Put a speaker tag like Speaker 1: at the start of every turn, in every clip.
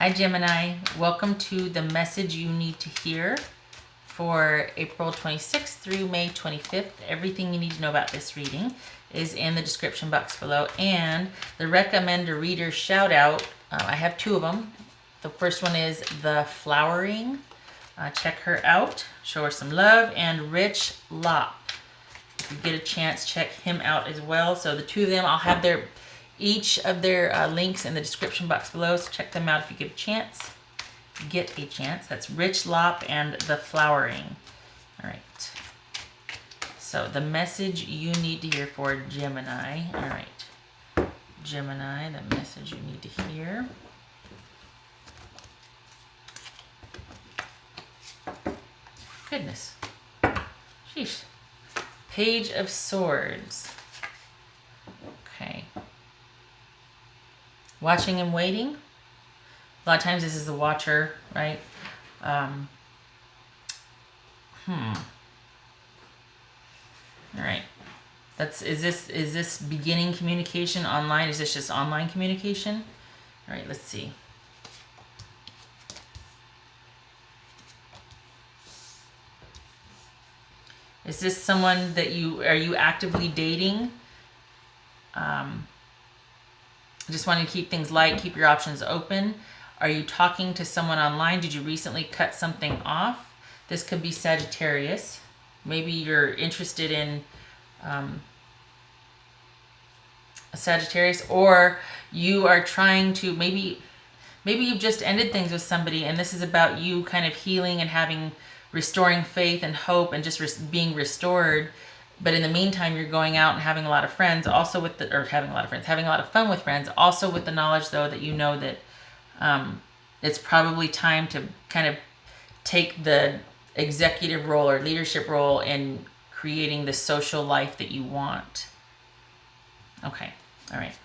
Speaker 1: Hi Gemini, welcome to the message you need to hear for April 26th through May 25th. Everything you need to know about this reading is in the description box below, and the recommend a reader shout out, I have two of them. The first one is The Flowering. Check her out, show her some love, and Rich Lop. If you get a chance, check him out as well. So the two of them, I'll have each of their links in the description box below, so check them out if you get a chance. That's Rich Lop and The Flowering. All right. So the message you need to hear for Gemini. All right. Gemini, the message you need to hear. Goodness. Sheesh. Page of Swords. Okay. Watching and waiting. A lot of times this is the watcher, right? All right. Is this beginning communication online? Is this just online communication? All right, let's see. Is this someone that are you actively dating? Just wanting to keep things light, keep your options open. Are you talking to someone online? Did you recently cut something off? This could be Sagittarius. Maybe you're interested in a Sagittarius, or you are trying to, maybe you've just ended things with somebody, and this is about you kind of healing and restoring faith and hope and just being restored. But in the meantime, you're going out and having a lot of friends, having a lot of fun with friends, also with the knowledge, though, that you know that it's probably time to kind of take the executive role or leadership role in creating the social life that you want. Okay, all right.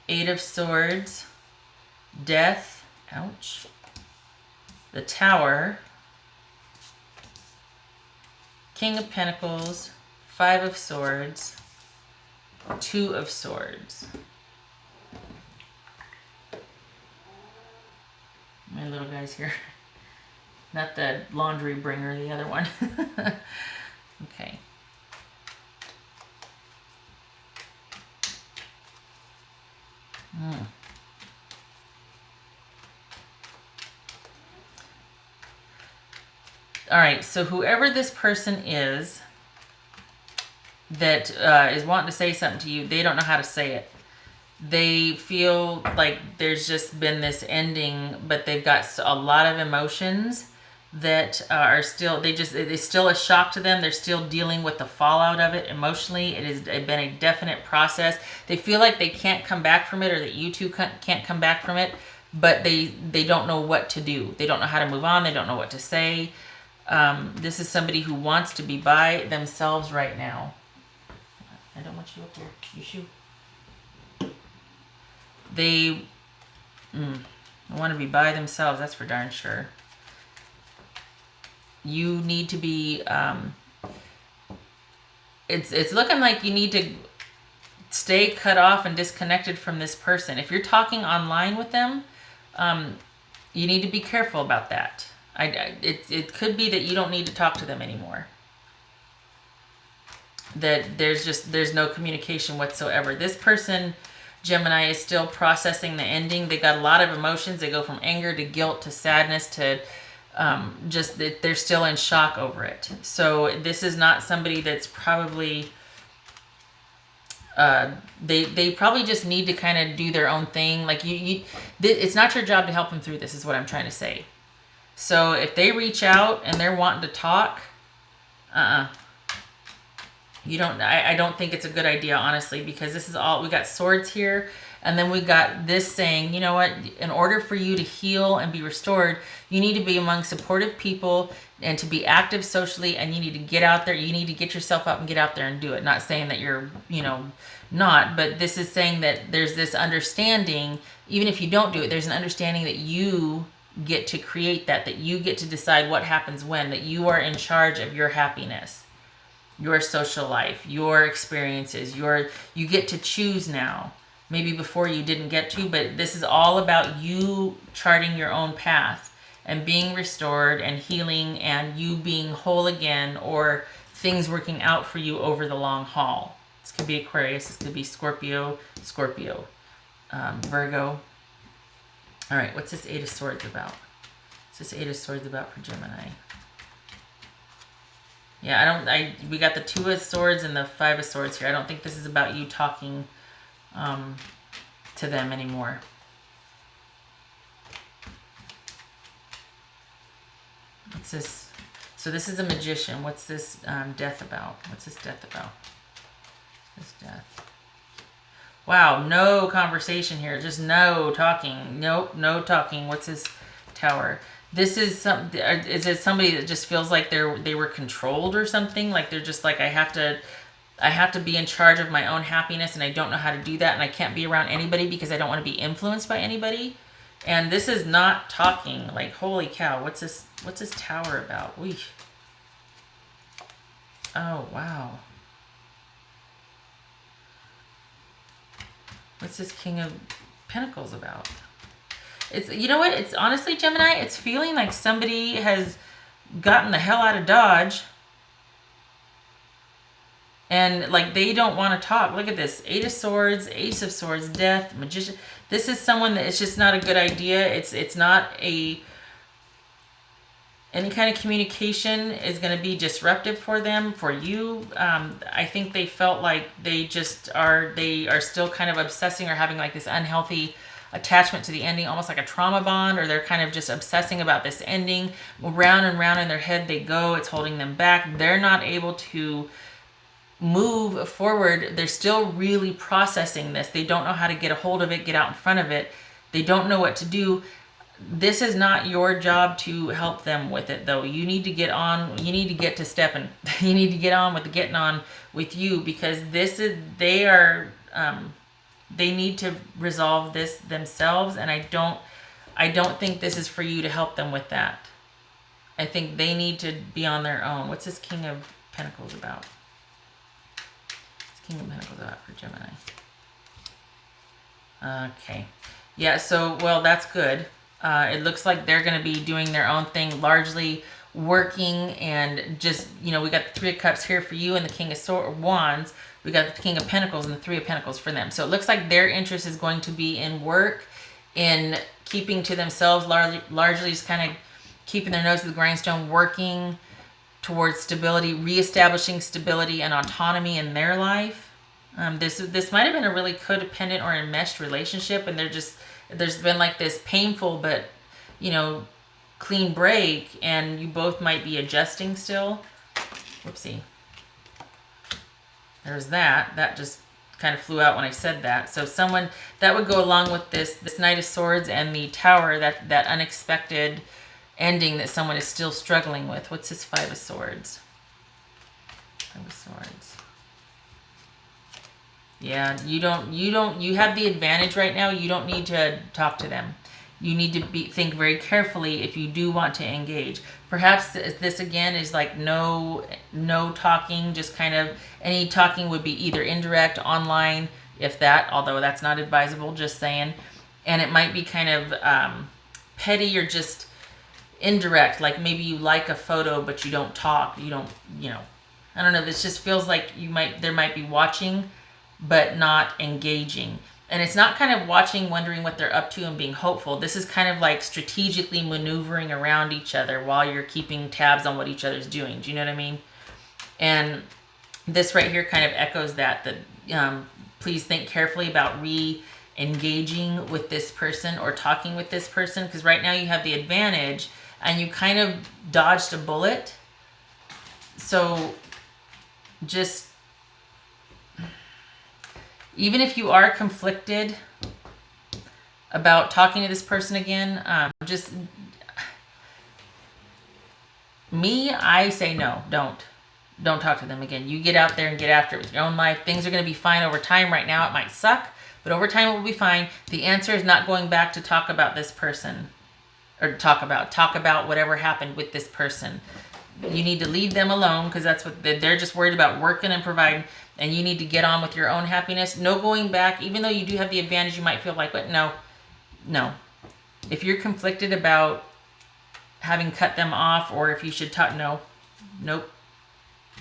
Speaker 1: Eight of Swords, Death, ouch, the Tower, King of Pentacles, Five of Swords, Two of Swords. My little guy's here. Not the laundry bringer, the other one. Okay. All right, so whoever this person is that is wanting to say something to you, they don't know how to say it. They feel like there's just been this ending, but they've got a lot of emotions that are still, it's still a shock to them. They're still dealing with the fallout of it emotionally. It has been a definite process. They feel like they can't come back from it, or that you two can't come back from it, but they don't know what to do. They don't know how to move on. They don't know what to say. This is somebody who wants to be by themselves right now. I don't want you up here. You shoot. They want to be by themselves. That's for darn sure. You need to be, it's looking like you need to stay cut off and disconnected from this person. If you're talking online with them, you need to be careful about that. It could be that you don't need to talk to them anymore. That there's no communication whatsoever. This person, Gemini, is still processing the ending. They got a lot of emotions. They go from anger to guilt to sadness to just that they're still in shock over it. So this is not somebody that's probably they probably just need to kind of do their own thing. Like it's not your job to help them through this, is what I'm trying to say. So if they reach out and they're wanting to talk, you don't, I don't think it's a good idea, honestly, because this is all, we got swords here, and then we got this saying, you know what, in order for you to heal and be restored, you need to be among supportive people and to be active socially, and you need to get out there, you need to get yourself up and get out there and do it. Not saying that you're, not, but this is saying that there's this understanding, even if you don't do it, there's an understanding that you get to create that you get to decide what happens when, that you are in charge of your happiness, your social life, your experiences, you get to choose now. maybe before you didn't get to, but this is all about you charting your own path and being restored and healing and you being whole again, or things working out for you over the long haul. This could be Aquarius, this could be Scorpio, Virgo. All right, what's this Eight of Swords about? What's this Eight of Swords about for Gemini? Yeah, we got the Two of Swords and the Five of Swords here. I don't think this is about you talking to them anymore. What's this? So this is a Magician. What's this death about? What's this death about? This death. Wow, no conversation here. Just no talking. Nope, no talking. What's this Tower? This is is it somebody that just feels like they were controlled or something? Like they're just like, I have to be in charge of my own happiness, and I don't know how to do that, and I can't be around anybody because I don't want to be influenced by anybody. And this is not talking. Like, holy cow, what's this Tower about? Weesh. Oh, wow. What's this King of Pentacles about? It's, you know what? It's honestly, Gemini, it's feeling like somebody has gotten the hell out of Dodge. And like they don't want to talk. Look at this. Eight of Swords, Ace of Swords, Death, Magician. This is someone that it's just not a good idea. It's not any kind of communication is going to be disruptive for them, for you. I think they felt like they are still kind of obsessing or having like this unhealthy attachment to the ending, almost like a trauma bond, or they're kind of just obsessing about this ending. Round and round in their head they go. It's holding them back. They're not able to move forward. They're still really processing this. They don't know how to get a hold of it, get out in front of it. They don't know what to do. This is not your job to help them with it, though. You need to get on. You need to get to stepping. You need to get on with the getting on with you, because they need to resolve this themselves, and I don't think this is for you to help them with that. I think they need to be on their own. What's this King of Pentacles about? What's King of Pentacles about for Gemini? Okay. Yeah, so, well, that's good. It looks like they're going to be doing their own thing, largely working, and just, we got the Three of Cups here for you and the King of Wands. We got the King of Pentacles and the Three of Pentacles for them. So it looks like their interest is going to be in work, in keeping to themselves, largely just kind of keeping their nose to the grindstone, working towards stability, reestablishing stability and autonomy in their life. This might have been a really codependent or enmeshed relationship, and there's been like this painful but, clean break, and you both might be adjusting still. Whoopsie. There's that. That just kind of flew out when I said that. So someone that would go along with this Knight of Swords and the Tower, that unexpected ending that someone is still struggling with. What's this Five of Swords? Five of Swords. Yeah, you have the advantage right now. You don't need to talk to them. You need to think very carefully if you do want to engage. Perhaps this again is like no talking, just kind of any talking would be either indirect, online, if that, although that's not advisable, just saying. And it might be kind of petty or just indirect, like maybe you like a photo but you don't talk, you don't, I don't know, this just feels like there might be watching but not engaging. And it's not kind of watching, wondering what they're up to and being hopeful. This is kind of like strategically maneuvering around each other while you're keeping tabs on what each other's doing. Do you know what I mean? And this right here kind of echoes that please think carefully about re-engaging with this person or talking with this person, because right now you have the advantage and you kind of dodged a bullet. So just, even if you are conflicted about talking to this person again, I say no, don't talk to them again. You get out there and get after it with your own life. Things are going to be fine over time. Right now it might suck, but over time it will be fine. The answer is not going back to talk about this person, or talk about whatever happened with this person. You need to leave them alone because that's what they're just worried about, working and providing, and you need to get on with your own happiness. No going back, even though you do have the advantage. You might feel like, what? No, no. If you're conflicted about having cut them off, or if you should talk, no, nope.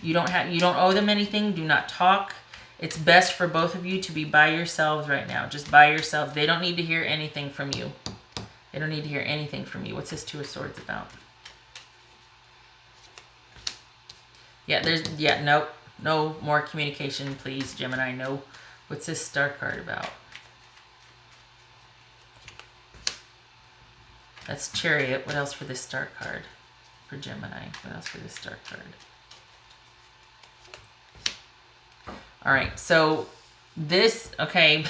Speaker 1: You don't owe them anything. Do not talk. It's best for both of you to be by yourselves right now. Just by yourselves. They don't need to hear anything from you. They don't need to hear anything from you. What's this Two of Swords about? Yeah, nope. No more communication, please, Gemini. No. What's this Star card about? That's Chariot. What else for this Star card? For Gemini. What else for this Star card? All right, so this, okay,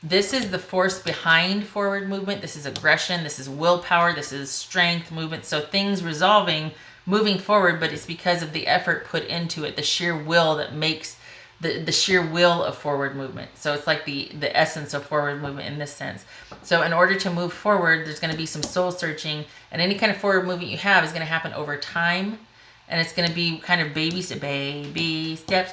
Speaker 1: this is the force behind forward movement. This is aggression. This is willpower. This is strength, movement. So things resolving, moving forward, but it's because of the effort put into it, the sheer will that makes the sheer will of forward movement. So it's like the essence of forward movement in this sense. So in order to move forward, there's going to be some soul searching, and any kind of forward movement you have is going to happen over time. And it's going to be kind of baby steps,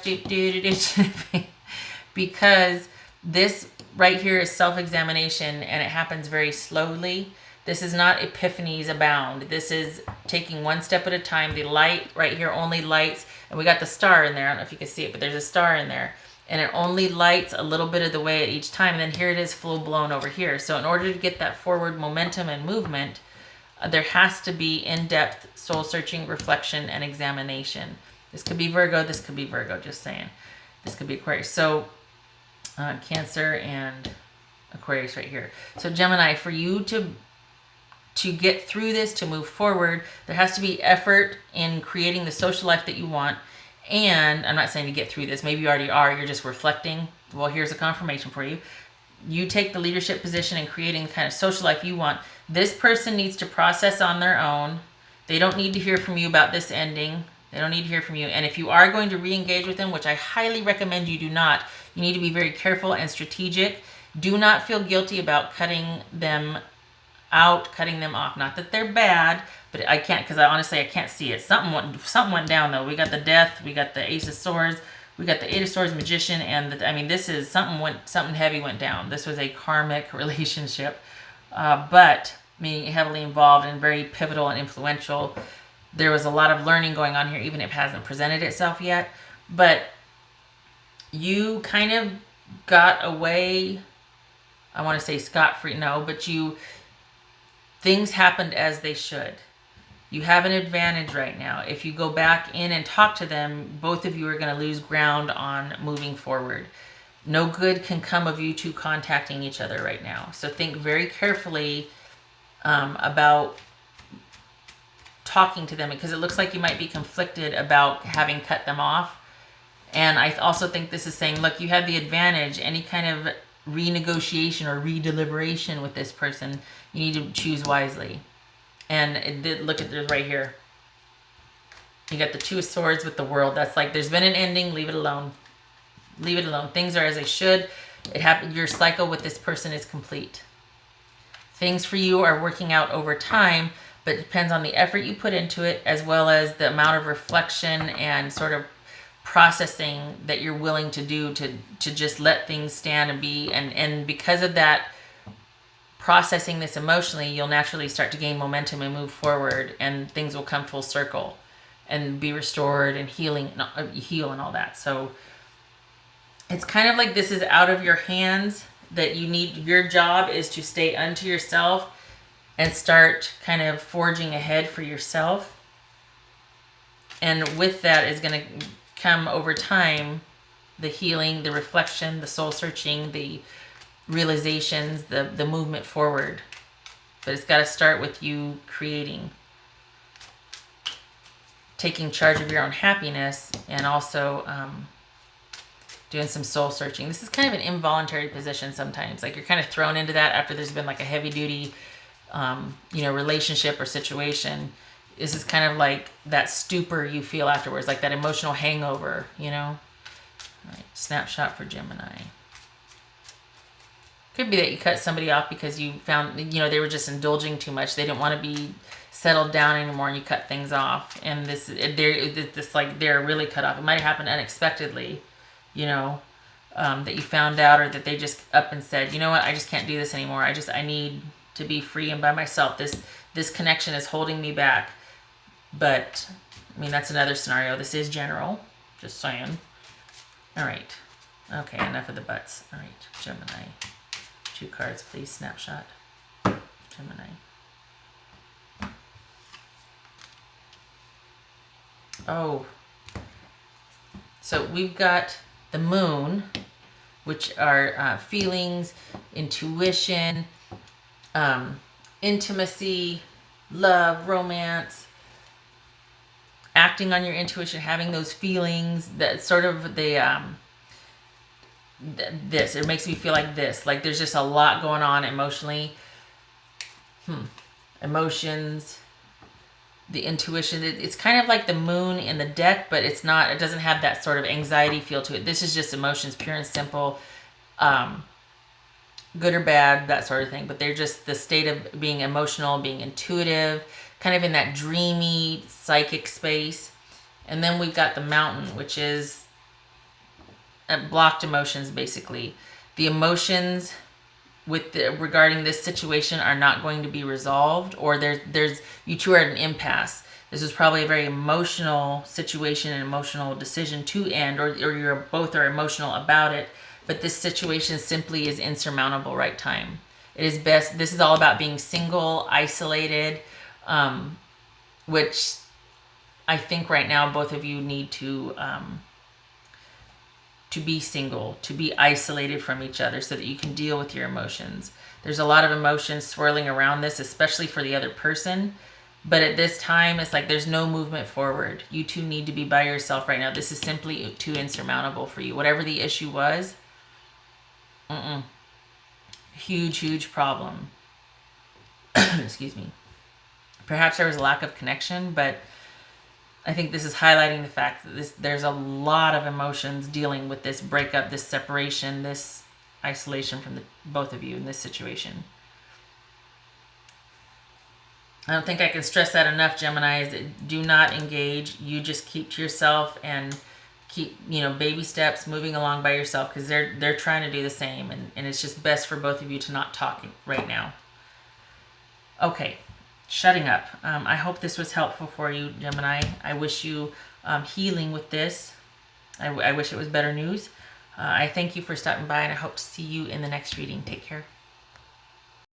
Speaker 1: because this right here is self-examination, and it happens very slowly. This is not epiphanies abound. This is taking one step at a time. The light right here only lights, and we got the star in there. I don't know if you can see it, but there's a star in there. And it only lights a little bit of the way at each time. And then here it is full-blown over here. So in order to get that forward momentum and movement, there has to be in-depth soul-searching, reflection, and examination. This could be Virgo. This could be Virgo, just saying. This could be Aquarius. So Cancer and Aquarius right here. So Gemini, for you to get through this, to move forward, there has to be effort in creating the social life that you want. And I'm not saying to get through this. Maybe you already are. You're just reflecting. Well, here's a confirmation for you. You take the leadership position in creating the kind of social life you want. This person needs to process on their own. They don't need to hear from you about this ending. They don't need to hear from you. And if you are going to re-engage with them, which I highly recommend you do not, you need to be very careful and strategic. Do not feel guilty about cutting them out, cutting them off. Not that they're bad, but I can't, because honestly I can't see it. Something went down though. We got the Death, we got the Ace of Swords, we got the Eight of Swords, Magician, and this is something heavy went down. This was a karmic relationship, but meaning heavily involved and very pivotal and influential. There was a lot of learning going on here, even if it hasn't presented itself yet. But you kind of got away, I want to say scot-free, no, but things happened as they should. You have an advantage right now. If you go back in and talk to them, both of you are going to lose ground on moving forward. No good can come of you two contacting each other right now. So think very carefully about talking to them, because it looks like you might be conflicted about having cut them off. And I also think this is saying, look, you have the advantage. Any kind of renegotiation or redeliberation with this person, you need to choose wisely. And look at this right here. You got the Two of Swords with the World. That's like, there's been an ending. Leave it alone. Leave it alone. Things are as they should. It happened. Your cycle with this person is complete. Things for you are working out over time, but it depends on the effort you put into it, as well as the amount of reflection and sort of processing that you're willing to do to just let things stand and be. And because of that, processing this emotionally, you'll naturally start to gain momentum and move forward, and things will come full circle and be restored and heal and all that. So it's kind of like this is out of your hands, that your job is to stay unto yourself and start kind of forging ahead for yourself. And with that is going to come over time the healing, the reflection, the soul searching, the realizations, the movement forward. But it's got to start with you creating, taking charge of your own happiness, and also doing some soul searching. This is kind of an involuntary position sometimes. Like you're kind of thrown into that after there's been like a heavy duty, relationship or situation. This is kind of like that stupor you feel afterwards, like that emotional hangover, All right, snapshot for Gemini. Could be that you cut somebody off because you found, you know, they were just indulging too much. They didn't want to be settled down anymore, and you cut things off. And they're really cut off. It might have happened unexpectedly, you know, that you found out, or that they just up and said, you know what, I just can't do this anymore. I need to be free and by myself. This connection is holding me back. But I mean, that's another scenario. This is general, just saying. All right. Okay, enough of the butts. All right, Gemini. 2 cards, please. Snapshot. Gemini. Oh. So we've got the moon, which are feelings, intuition, intimacy, love, romance, acting on your intuition, having those feelings, that sort of this, it makes me feel like this, like there's just a lot going on emotionally. Emotions, the intuition, it's kind of like the moon in the deck, but it doesn't have that sort of anxiety feel to it. This is just emotions, pure and simple, good or bad, that sort of thing. But they're just the state of being emotional, being intuitive, kind of in that dreamy, psychic space. And then we've got the mountain, which is blocked emotions, basically. The emotions regarding this situation are not going to be resolved, or there's you two are at an impasse. This is probably a very emotional situation, an emotional decision to end, or you're both are emotional about it, but this situation simply is insurmountable right time. It is best. This is all about being single, isolated, which I think right now both of you need to be single, to be isolated from each other so that you can deal with your emotions. There's a lot of emotions swirling around this, especially for the other person. But at this time, it's like there's no movement forward. You two need to be by yourself right now. This is simply too insurmountable for you. Whatever the issue was, huge, huge problem. Excuse me. Perhaps there was a lack of connection, but I think this is highlighting the fact that there's a lot of emotions dealing with this breakup, this separation, this isolation from both of you in this situation. I don't think I can stress that enough, Geminis. Do not engage. You just keep to yourself and keep, baby steps, moving along by yourself, because they're trying to do the same, and it's just best for both of you to not talk right now. Okay. Shutting up. I hope this was helpful for you, Gemini. I wish you healing with this. I wish it was better news. I thank you for stopping by, and I hope to see you in the next reading. Take care.